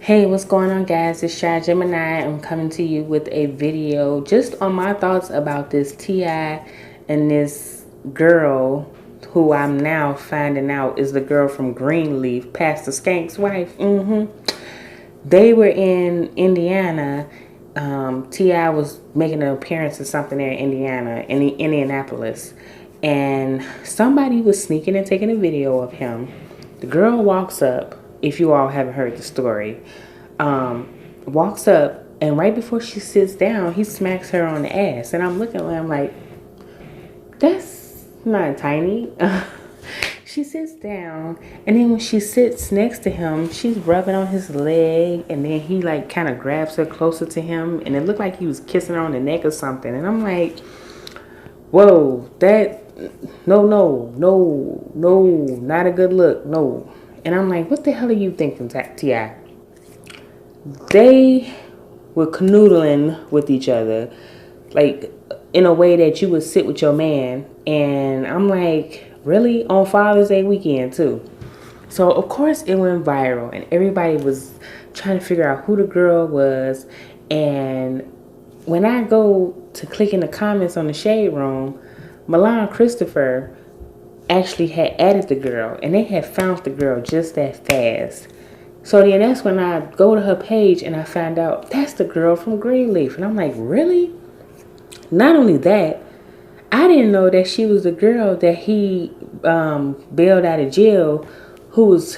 Hey, what's going on, guys? It's Shy Gemini. I'm coming to you with a video just on my thoughts about this T.I. and this girl who I'm now finding out is the girl from Greenleaf, Pastor Skanks' wife. They were in Indiana. T.I. was making an appearance or something there in Indiana, in Indianapolis. And somebody was sneaking and taking a video of him. The girl walks up, if you all haven't heard the story, walks up, and right before she sits down, he smacks her on the ass. And I'm looking at her, I'm like, that's not tiny. She sits down, and then when she sits next to him, she's rubbing on his leg, and then he like kind of grabs her closer to him, and it looked like he was kissing her on the neck or something. And I'm like, whoa, no, not a good look, no. And I'm like, what the hell are you thinking, T.I.? They were canoodling with each other, like in a way that you would sit with your man. And I'm like, really? On Father's Day weekend too. So of course it went viral, and everybody was trying to figure out who the girl was. And when I go to click in the comments on the Shade Room, Milan Christopher actually had added the girl, and they had found the girl just that fast. So then that's when I go to her page and I find out that's the girl from Greenleaf. And I'm like, really? Not only that, I didn't know that she was the girl that he bailed out of jail, who was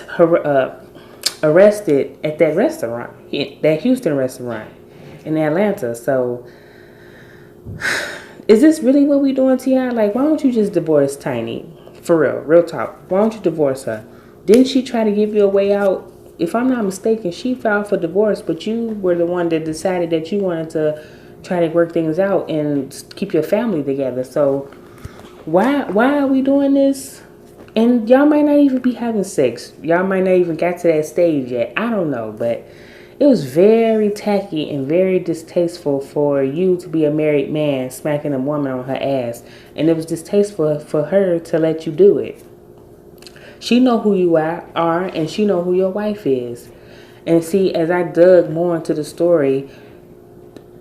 arrested at that restaurant, that Houston restaurant in Atlanta. So is this really what we doing, T.I.? Like, why don't you just divorce Tiny? For real talk. Why don't you divorce her? Didn't she try to give you a way out? If I'm not mistaken, she filed for divorce, but you were the one that decided that you wanted to try to work things out and keep your family together. So why are we doing this? And y'all might not even be having sex. Y'all might not even got to that stage yet. I don't know, but it was very tacky and very distasteful for you to be a married man smacking a woman on her ass. And it was distasteful for her to let you do it. She know who you are, and she know who your wife is. And see, as I dug more into the story,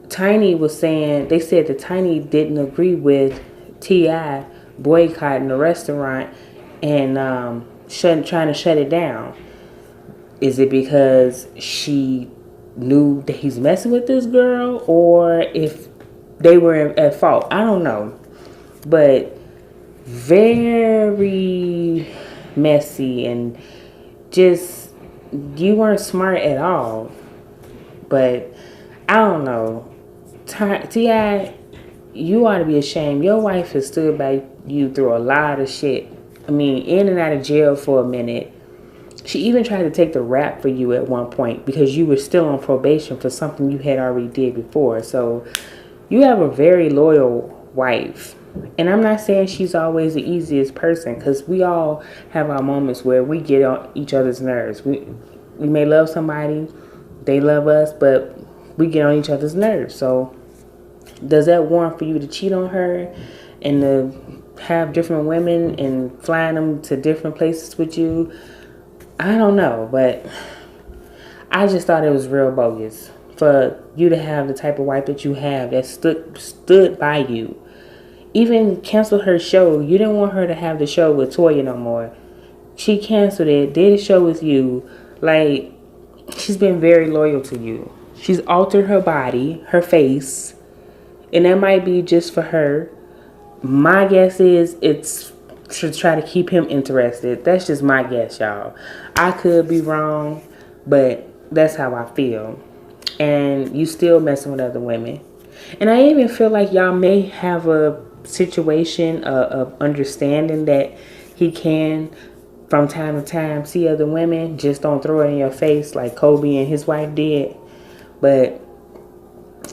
Tiny was saying, they said that Tiny didn't agree with T.I. boycotting the restaurant and trying to shut it down. Is it because she knew that he's messing with this girl, or if they were at fault? I don't know. But very messy, and just, you weren't smart at all. But I don't know. T.I., you ought to be ashamed. Your wife has stood by you through a lot of shit. I mean, in and out of jail for a minute. She even tried to take the rap for you at one point because you were still on probation for something you had already did before. So you have a very loyal wife. And I'm not saying she's always the easiest person, because we all have our moments where we get on each other's nerves. We may love somebody, they love us, but we get on each other's nerves. So does that warrant for you to cheat on her and to have different women and flying them to different places with you? I don't know, but I just thought it was real bogus for you to have the type of wife that you have that stood by you. Even canceled her show. You didn't want her to have the show with Toya no more. She canceled it, did a show with you. Like, she's been very loyal to you. She's altered her body, her face, and that might be just for her. My guess is it's to try to keep him interested. That's just my guess, y'all. I could be wrong, but that's how I feel. And you still messing with other women. And I even feel like y'all may have a situation of understanding that he can, from time to time, see other women. Just don't throw it in your face like Kobe and his wife did. But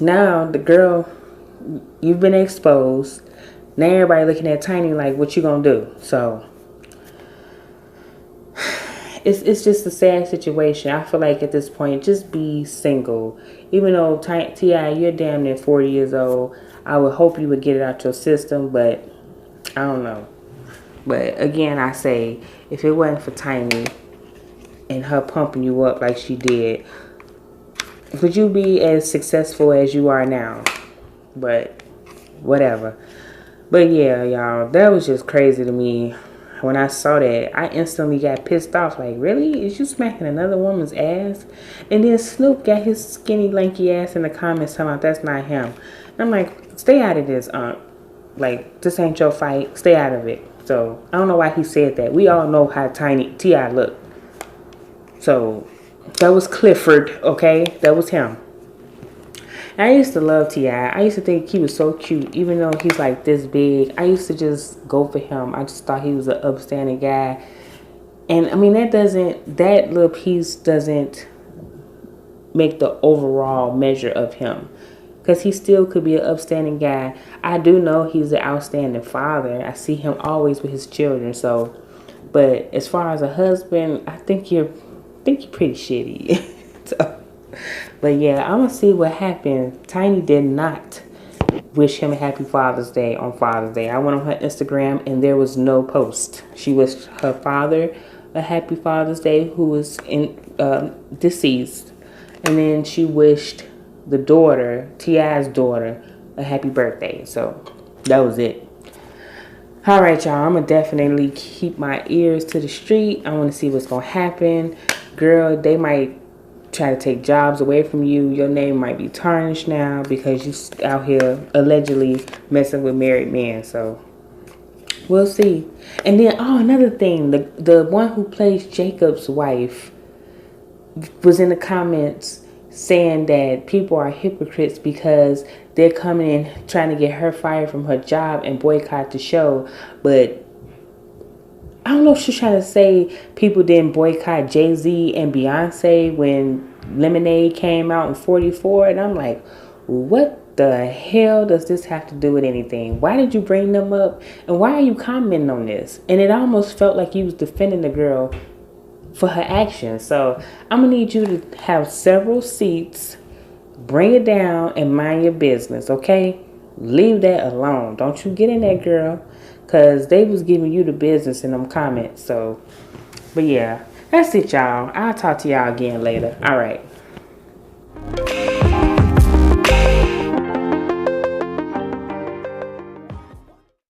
now the girl, you've been exposed. Now everybody looking at Tiny like, what you gonna do? So it's just a sad situation. I feel like at this point, just be single. Even though T.I., you're damn near 40 years old, I would hope you would get it out your system, but I don't know. But again, I say, if it wasn't for Tiny and her pumping you up like she did, Could you be as successful as you are now? But whatever. But yeah, y'all, that was just crazy to me. When I saw that, I instantly got pissed off. Like, really? Is you smacking another woman's ass? And then Snoop got his skinny, lanky ass in the comments talking about that's not him. And I'm like, stay out of this, Like, this ain't your fight. Stay out of it. So, I don't know why he said that. We all know how tiny T.I. looked. So, that was Clifford, okay? That was him. And I used to love T.I. I used to think he was so cute, even though he's like this big. I used to just go for him. I just thought he was an upstanding guy. And I mean, that little piece doesn't make the overall measure of him. Because he still could be an upstanding guy. I do know he's an outstanding father. I see him always with his children. So, but as far as a husband, I think you're pretty shitty. So, but yeah, I'm gonna see what happened. Tiny did not wish him a happy Father's Day on Father's Day. I went on her Instagram and there was no post. She wished her father a happy Father's Day, who was deceased, and then she wished the daughter, T.I.'s daughter, a happy birthday. So that was it. All right, y'all. I'm gonna definitely keep my ears to the street. I want to see what's gonna happen. Girl, they might try to take jobs away from you. Your name might be tarnished now because you out here allegedly messing with married men. So we'll see. And then, another thing, the one who plays Jacob's wife was in the comments saying that people are hypocrites because they're coming in trying to get her fired from her job and boycott the show. But I don't know if she's trying to say people didn't boycott Jay-Z and Beyonce when Lemonade came out in 44. And I'm like, what the hell does this have to do with anything? Why did you bring them up? And why are you commenting on this? And it almost felt like you was defending the girl for her actions. So I'm going to need you to have several seats, bring it down, and mind your business, okay? Leave that alone. Don't you get in there, girl. Because they was giving you the business in them comments. So, but yeah, that's it, y'all. I'll talk to y'all again later. All right.